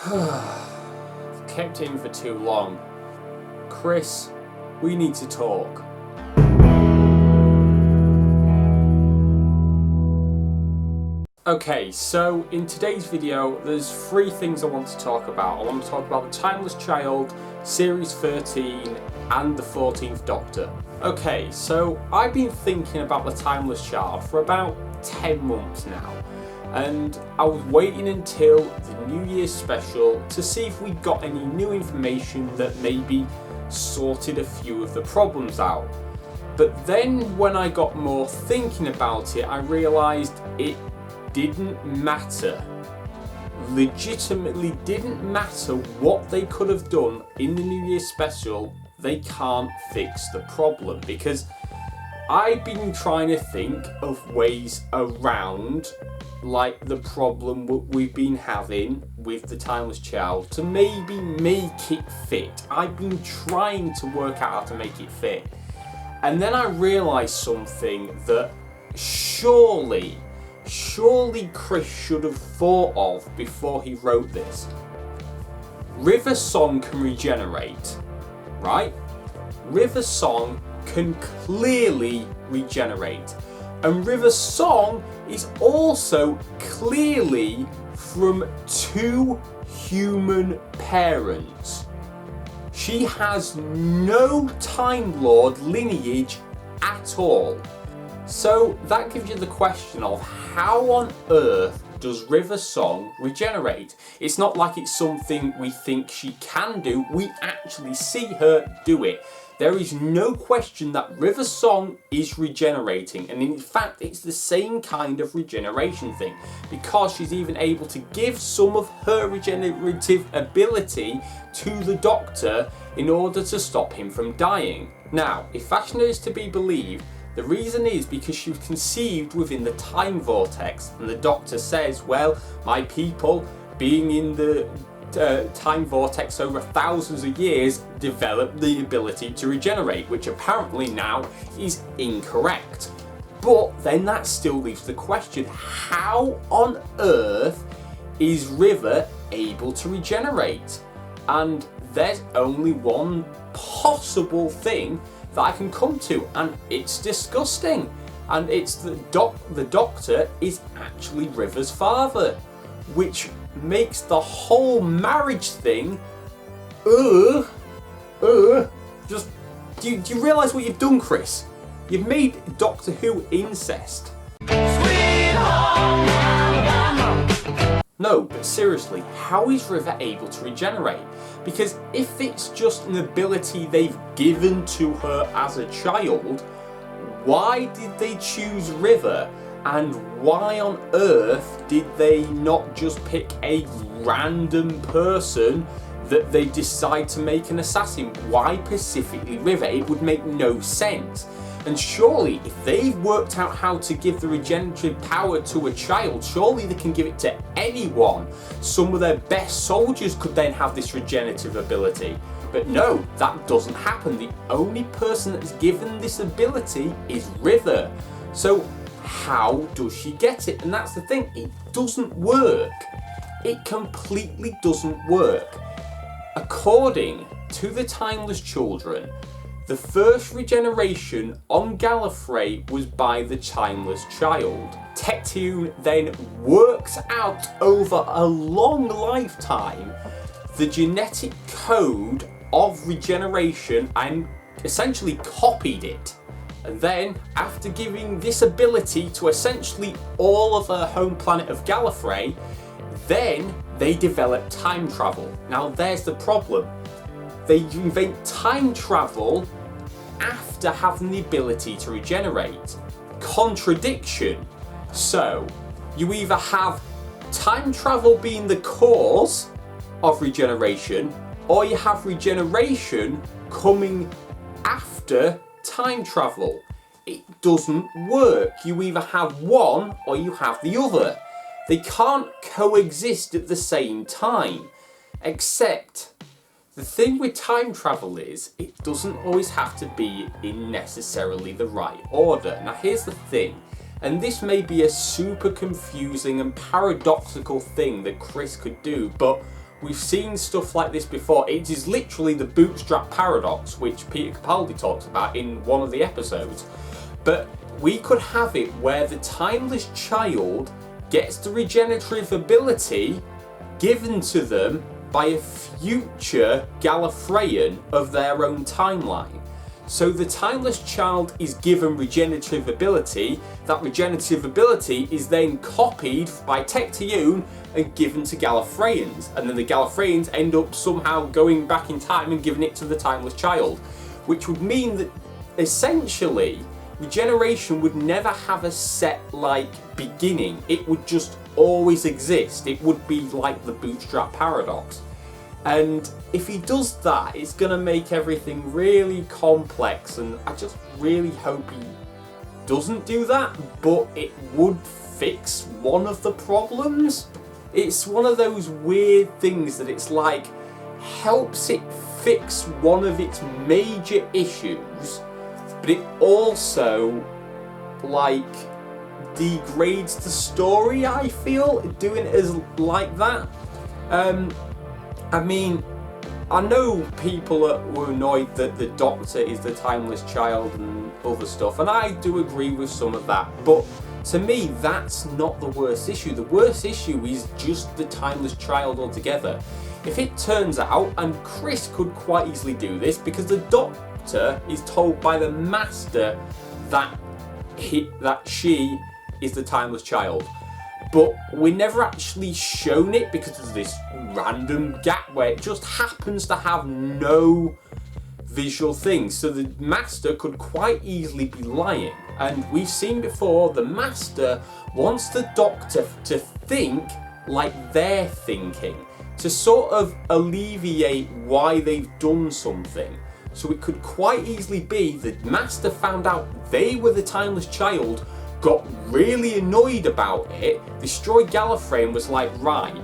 I've kept it in for too long. Chris, we need to talk. Okay, so in today's video, there's three things I want to talk about. I want to talk about The Timeless Child, Series 13, and The 14th Doctor. Okay, so I've been thinking about The Timeless Child for about 10 months now. And I was waiting until the New Year's special to see if we got any new information that maybe sorted a few of the problems out. But then when I got more thinking about it, I realised it didn't matter. Legitimately didn't matter what they could have done in the New Year's special. They can't fix the problem, because I've been trying to think of ways around like the problem we've been having with The Timeless Child to maybe make it fit. I've been trying to work out how to make it fit. And then I realised something that surely Chris should have thought of before he wrote this. River Song can regenerate, right? River Song can clearly regenerate. And River Song is also clearly from two human parents. She has no Time Lord lineage at all. So that gives you the question of how on earth does River Song regenerate? It's not like it's something we think she can do, we actually see her do it. There is no question that River Song is regenerating, and in fact it's the same kind of regeneration thing, because she's even able to give some of her regenerative ability to the Doctor in order to stop him from dying. Now, if Fashion is to be believed, the reason is because she was conceived within the time vortex, and the Doctor says, well, my people, being in the time vortex over thousands of years, developed the ability to regenerate, which apparently now is incorrect. But then that still leaves the question, how on earth is River able to regenerate? And there's only one possible thing that I can come to, and it's disgusting, and it's the Doctor is actually River's father, which makes the whole marriage thing just do you realise what you've done, Chris? You've made Doctor Who incest. No, but seriously, how is River able to regenerate? Because if it's just an ability they've given to her as a child, why did they choose River? And why on earth did they not just pick a random person that they decide to make an assassin? Why specifically River? It would make no sense. And surely, if they've worked out how to give the regenerative power to a child, surely they can give it to anyone. Some of their best soldiers could then have this regenerative ability. But no, that doesn't happen. The only person that's given this ability is River. So how does she get it? And that's the thing, it doesn't work. It completely doesn't work. According to the Timeless Children, the first regeneration on Gallifrey was by the Timeless Child. Tecteun then works out over a long lifetime the genetic code of regeneration and essentially copied it. And then, after giving this ability to essentially all of her home planet of Gallifrey, then they develop time travel. Now there's the problem. They invent time travel after having the ability to regenerate. Contradiction. So, you either have time travel being the cause of regeneration, or you have regeneration coming after time travel. It doesn't work. You either have one or you have the other. They can't coexist at the same time. Except the thing with time travel is it doesn't always have to be in necessarily the right order. Now here's the thing, and this may be a super confusing and paradoxical thing that Chris could do, but we've seen stuff like this before. It is literally the bootstrap paradox, which Peter Capaldi talks about in one of the episodes. But we could have it where the timeless child gets the regenerative ability given to them by a future Gallifreyan of their own timeline. So the timeless child is given regenerative ability. That regenerative ability is then copied by Tecteun and given to Gallifreyans. And then the Gallifreyans end up somehow going back in time and giving it to the timeless child. Which would mean that essentially regeneration would never have a set beginning. It would just always exist. It would be like the bootstrap paradox. And if he does that, it's going to make everything really complex, and I just really hope he doesn't do that, but it would fix one of the problems. It's one of those weird things that it's helps it fix one of its major issues, but it also degrades the story, I feel, doing it as like that. I mean, I know people were annoyed that the Doctor is the timeless child and other stuff, and I do agree with some of that, but to me, that's not the worst issue. The worst issue is just the timeless child altogether. If it turns out, and Chris could quite easily do this, because the Doctor is told by the Master that she is the timeless child. But we're never actually shown it because of this random gap where it just happens to have no visual thing. So the Master could quite easily be lying. And we've seen before, the Master wants the Doctor to think like they're thinking, to sort of alleviate why they've done something. So it could quite easily be the Master found out they were the timeless child, got really annoyed about it, destroyed Gallifrey, and was like, right,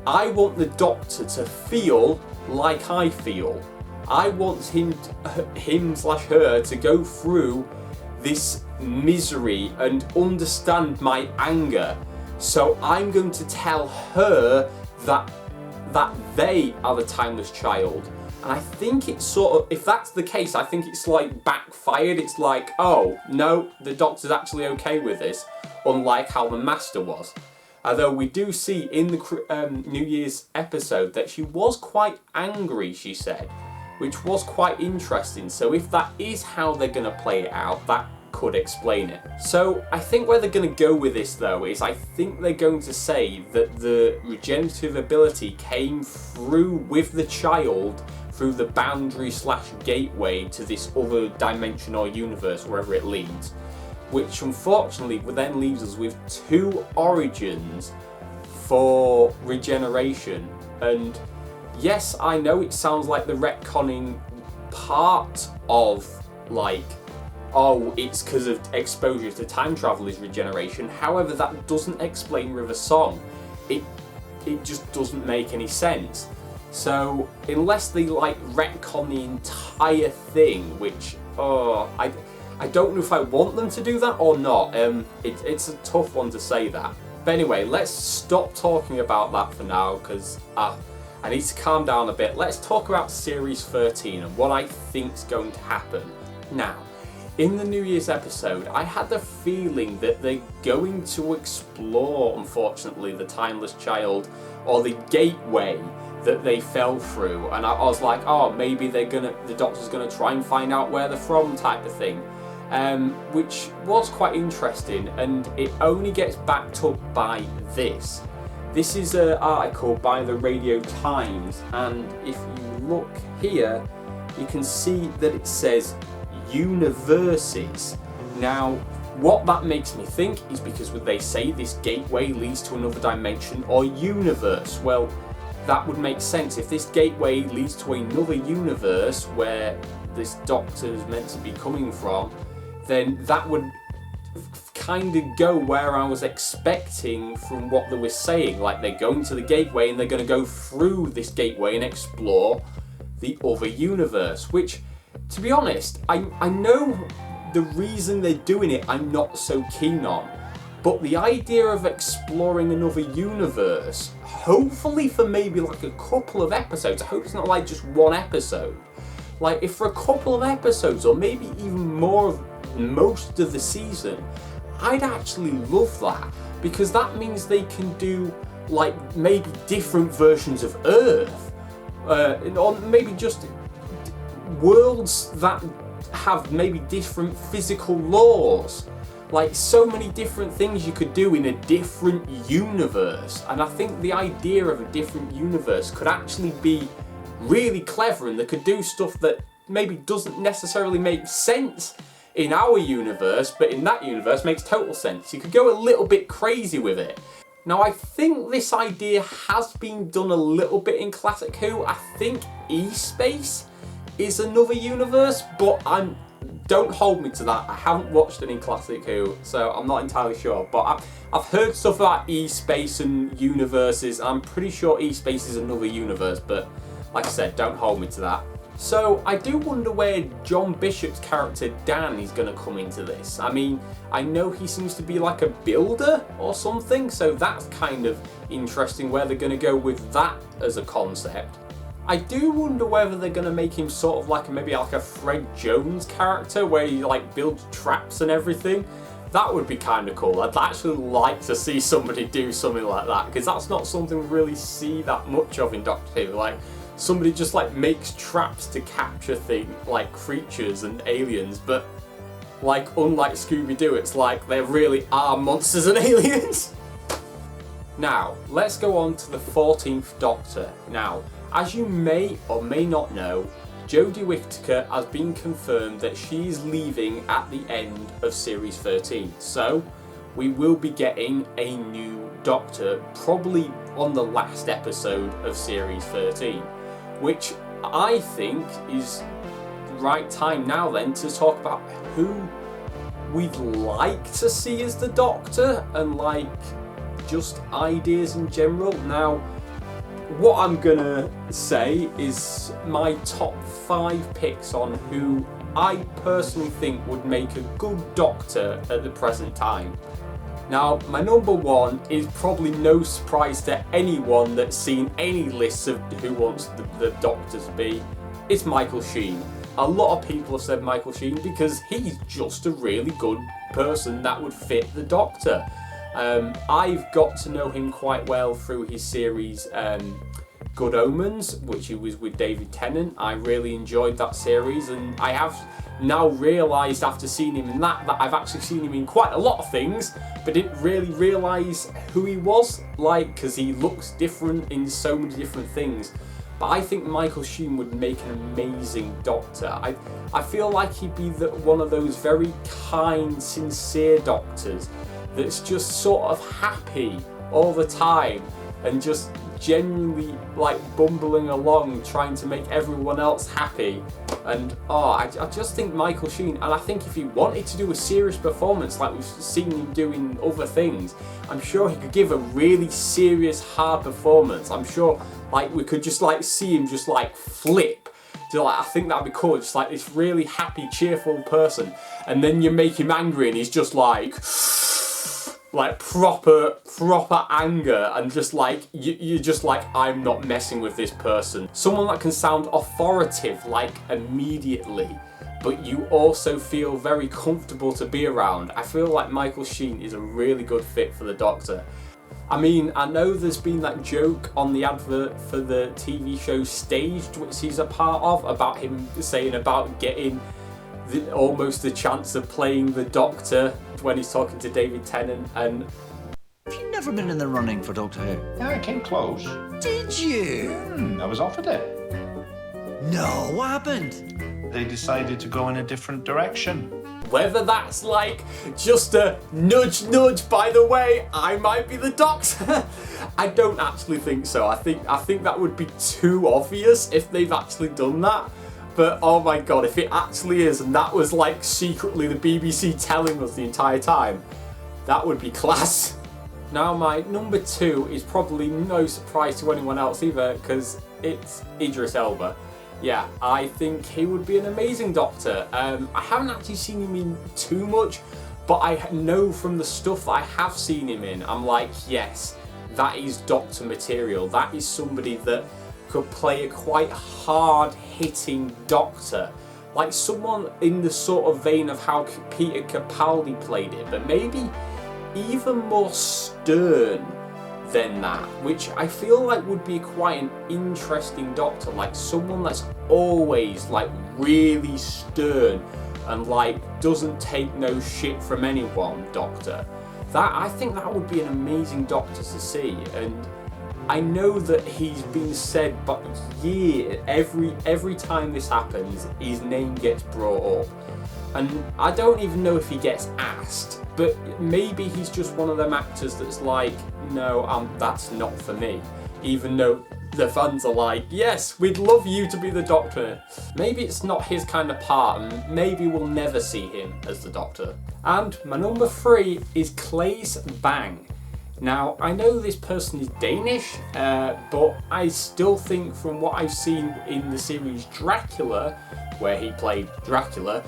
I want the Doctor to feel like I feel. I want him/her to go through this misery and understand my anger. So I'm going to tell her that they are the timeless child. And I think it's sort of, if that's the case, I think it's backfired. It's oh, no, the Doctor's actually okay with this, unlike how the Master was. Although we do see in the New Year's episode that she was quite angry, she said, which was quite interesting. So if that is how they're going to play it out, that could explain it. So I think where they're going to go with this, though, is I think they're going to say that the regenerative ability came through with the child through the boundary/gateway to this other dimension or universe, wherever it leads, which unfortunately then leaves us with two origins for regeneration. And yes, I know it sounds like the retconning part of oh, it's because of exposure to time travel is regeneration. However, that doesn't explain River Song. It just doesn't make any sense. So unless they retcon the entire thing, which I don't know if I want them to do that or not. It's a tough one to say that. But anyway, let's stop talking about that for now, because I need to calm down a bit. Let's talk about Series 13 and what I think's going to happen. Now, in the New Year's episode, I had the feeling that they're going to explore, unfortunately, the timeless child or the gateway that they fell through, and I was like, oh, maybe the Doctor's gonna try and find out where they're from, type of thing, which was quite interesting, and it only gets backed up by this. This is an article by the Radio Times, and if you look here, you can see that it says universes. Now, what that makes me think is because they say this gateway leads to another dimension or universe. Well, that would make sense. If this gateway leads to another universe where this Doctor is meant to be coming from, then that would kind of go where I was expecting from what they were saying. They're going to the gateway and they're going to go through this gateway and explore the other universe, which, to be honest, I know the reason they're doing it I'm not so keen on. But the idea of exploring another universe, hopefully for maybe like a couple of episodes, I hope it's not like just one episode. Like if for a couple of episodes, or maybe even more of most of the season, I'd actually love that. Because that means they can do like maybe different versions of Earth. Or maybe just worlds that have maybe different physical laws. Like so many different things you could do in a different universe. And I think the idea of a different universe could actually be really clever, and they could do stuff that maybe doesn't necessarily make sense in our universe, but in that universe makes total sense. You could go a little bit crazy with it. Now I think this idea has been done a little bit in Classic Who. I think E-Space is another universe, but don't hold me to that. I haven't watched it in Classic Who, so I'm not entirely sure. But I've heard stuff about E-Space and universes. I'm pretty sure E-Space is another universe, but like I said, don't hold me to that. So I do wonder where John Bishop's character Dan is going to come into this. I mean, I know he seems to be like a builder or something, so that's kind of interesting where they're going to go with that as a concept. I do wonder whether they're going to make him sort of like maybe like a Fred Jones character where he like builds traps and everything. That would be kind of cool. I'd actually like to see somebody do something like that, because that's not something we really see that much of in Doctor Who. Like somebody just like makes traps to capture things like creatures and aliens, but like unlike Scooby-Doo, it's like there really are monsters and aliens. Now, let's go on to the 14th Doctor. Now, as you may or may not know, Jodie Whittaker has been confirmed that she's leaving at the end of Series 13. So, we will be getting a new Doctor, probably on the last episode of Series 13. Which I think is the right time now then to talk about who we'd like to see as the Doctor, and like just ideas in general. Now, what I'm gonna say is my top 5 picks on who I personally think would make a good Doctor at the present time. Now, my number 1 is probably no surprise to anyone that's seen any lists of who wants the Doctor to be. It's Michael Sheen. A lot of people have said Michael Sheen because he's just a really good person that would fit the Doctor. I've got to know him quite well through his series Good Omens, which he was with David Tennant. I really enjoyed that series, and I have now realised after seeing him in that I've actually seen him in quite a lot of things, but didn't really realise who he was, like, because he looks different in so many different things. But I think Michael Sheen would make an amazing Doctor. I feel like he'd be one of those very kind, sincere Doctors that's just sort of happy all the time and just genuinely like bumbling along trying to make everyone else happy. And I just think Michael Sheen, and I think if he wanted to do a serious performance like we've seen him doing other things, I'm sure he could give a really serious, hard performance. I'm sure like we could just like see him just like flip. I think that'd be cool, just like this really happy, cheerful person, and then you make him angry and he's just like proper anger, and just like you're just like, I'm not messing with this person. Someone that can sound authoritative like immediately, but you also feel very comfortable to be around. I feel like Michael Sheen is a really good fit for the Doctor. I mean, I know there's been that joke on the advert for the TV show Staged, which he's a part of, about him saying about getting almost the chance of playing the Doctor when he's talking to David Tennant. And have you never been in the running for Doctor Who? Yeah, I came close. Did you? I was offered it. No, what happened? They decided to go in a different direction. Whether that's like just a nudge, by the way, I might be the Doctor, I don't actually think so. I think that would be too obvious if they've actually done that. But oh my god, if it actually is, and that was like secretly the BBC telling us the entire time, that would be class. Now my number 2 is probably no surprise to anyone else either, because it's Idris Elba. Yeah, I think he would be an amazing Doctor. I haven't actually seen him in too much, But I know from the stuff I have seen him in, I'm like, yes, that is Doctor material. That is somebody that could play a quite hard-hitting Doctor. Like someone in the sort of vein of how Peter Capaldi played it, but maybe even more stern than that, which I feel like would be quite an interesting Doctor, like someone that's always like really stern and like doesn't take no shit from anyone Doctor. That, I think that would be an amazing Doctor to see, and I know that he's been said, but every time this happens, his name gets brought up, and I don't even know if he gets asked. But maybe he's just one of them actors that's like, no, that's not for me. Even though the fans are like, yes, we'd love you to be the Doctor. Maybe it's not his kind of part, and maybe we'll never see him as the Doctor. And my number 3 is Claes Bang. Now, I know this person is Danish, but I still think from what I've seen in the series Dracula, where he played Dracula,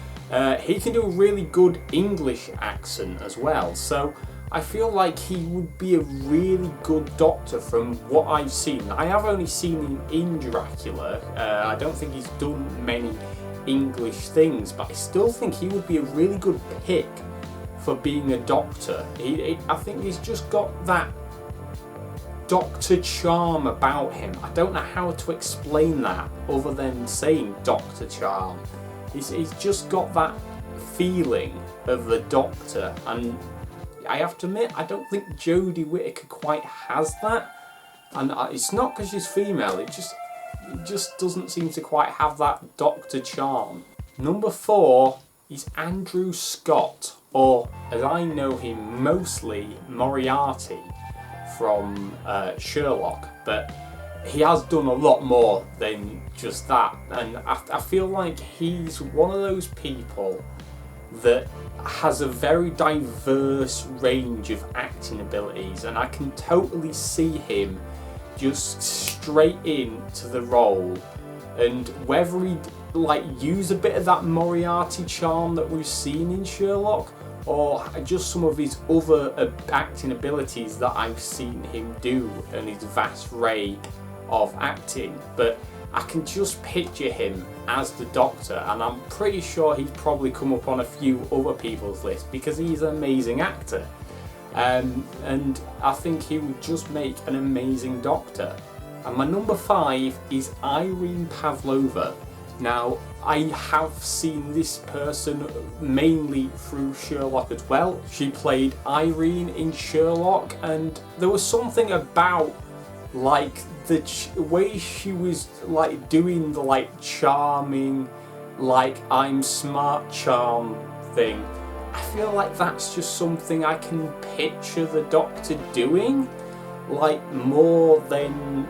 he can do a really good English accent as well. So I feel like he would be a really good Doctor from what I've seen. I have only seen him in Dracula. I don't think he's done many English things, but I still think he would be a really good pick for being a Doctor. I think he's just got that Doctor charm about him. I don't know how to explain that other than saying Doctor charm. He's just got that feeling of the Doctor, and I have to admit, I don't think Jodie Whittaker quite has that. And it's not because she's female, it just doesn't seem to quite have that Doctor charm. Number 4 is Andrew Scott, or as I know him mostly, Moriarty from Sherlock, but he has done a lot more than just that, and I feel like he's one of those people that has a very diverse range of acting abilities, and I can totally see him just straight into the role, and whether he'd like use a bit of that Moriarty charm that we've seen in Sherlock, or just some of his other acting abilities that I've seen him do and his vast array of acting, but I can just picture him as the Doctor, and I'm pretty sure he's probably come up on a few other people's lists because he's an amazing actor, and I think he would just make an amazing Doctor. And my number 5 is Irene Pavlova. Now, I have seen this person mainly through Sherlock as well. She played Irene in Sherlock, and there was something about like the way she was like doing the like charming, like I'm smart charm thing. I feel like that's just something I can picture the Doctor doing, like more than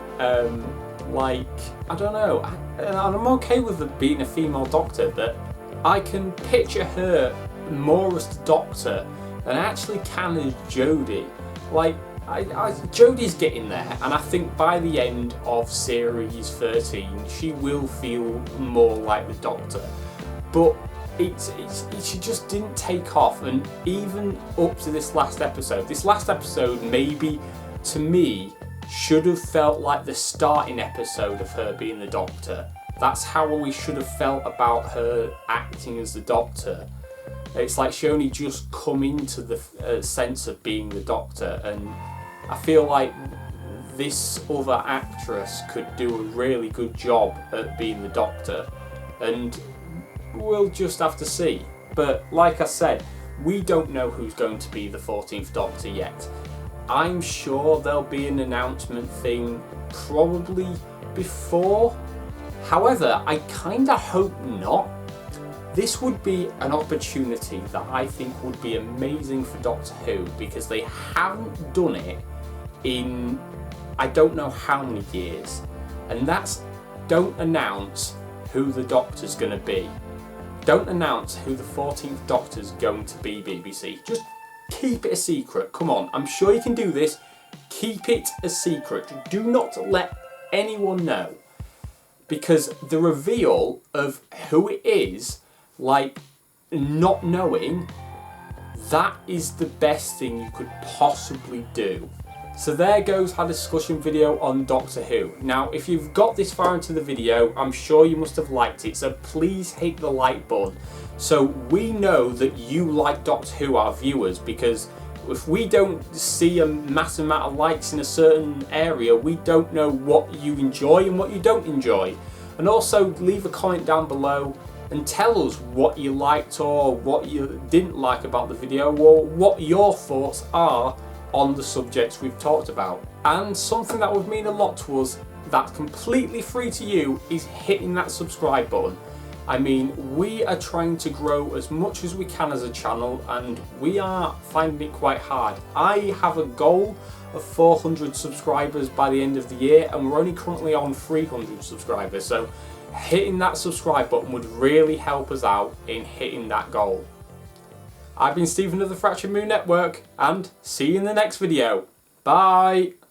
like, I don't know, and I'm okay with it being a female Doctor, but I can picture her more as the Doctor than I actually can as Jodie. Like, Jodie's getting there, and I think by the end of series 13 she will feel more like the Doctor, but she just didn't take off. And even up to this last episode maybe to me should have felt like the starting episode of her being the Doctor. That's how we should have felt about her acting as the Doctor. It's like she only just come into the sense of being the Doctor, and I feel like this other actress could do a really good job at being the Doctor, and we'll just have to see. But like I said, we don't know who's going to be the 14th Doctor yet. I'm sure there'll be an announcement thing probably before. However, I kinda hope not. This would be an opportunity that I think would be amazing for Doctor Who, because they haven't done it in I don't know how many years, and that's don't announce who the Doctor's going to be. Don't announce who the 14th Doctor's going to be, BBC. Just keep it a secret. Come on, I'm sure you can do this. Keep it a secret. Do not let anyone know, because the reveal of who it is, like not knowing, that is the best thing you could possibly do. So there goes our discussion video on Doctor Who. Now, if you've got this far into the video, I'm sure you must have liked it, so please hit the like button so we know that you like Doctor Who, our viewers, because if we don't see a massive amount of likes in a certain area, we don't know what you enjoy and what you don't enjoy. And also leave a comment down below and tell us what you liked or what you didn't like about the video, or what your thoughts are on the subjects we've talked about. And something that would mean a lot to us, that's completely free to you, is hitting that subscribe button. I mean, we are trying to grow as much as we can as a channel, and we are finding it quite hard. I have a goal of 400 subscribers by the end of the year, and we're only currently on 300 subscribers, so hitting that subscribe button would really help us out in hitting that goal. I've been Stephen of the Fractured Moon Network, and see you in the next video. Bye!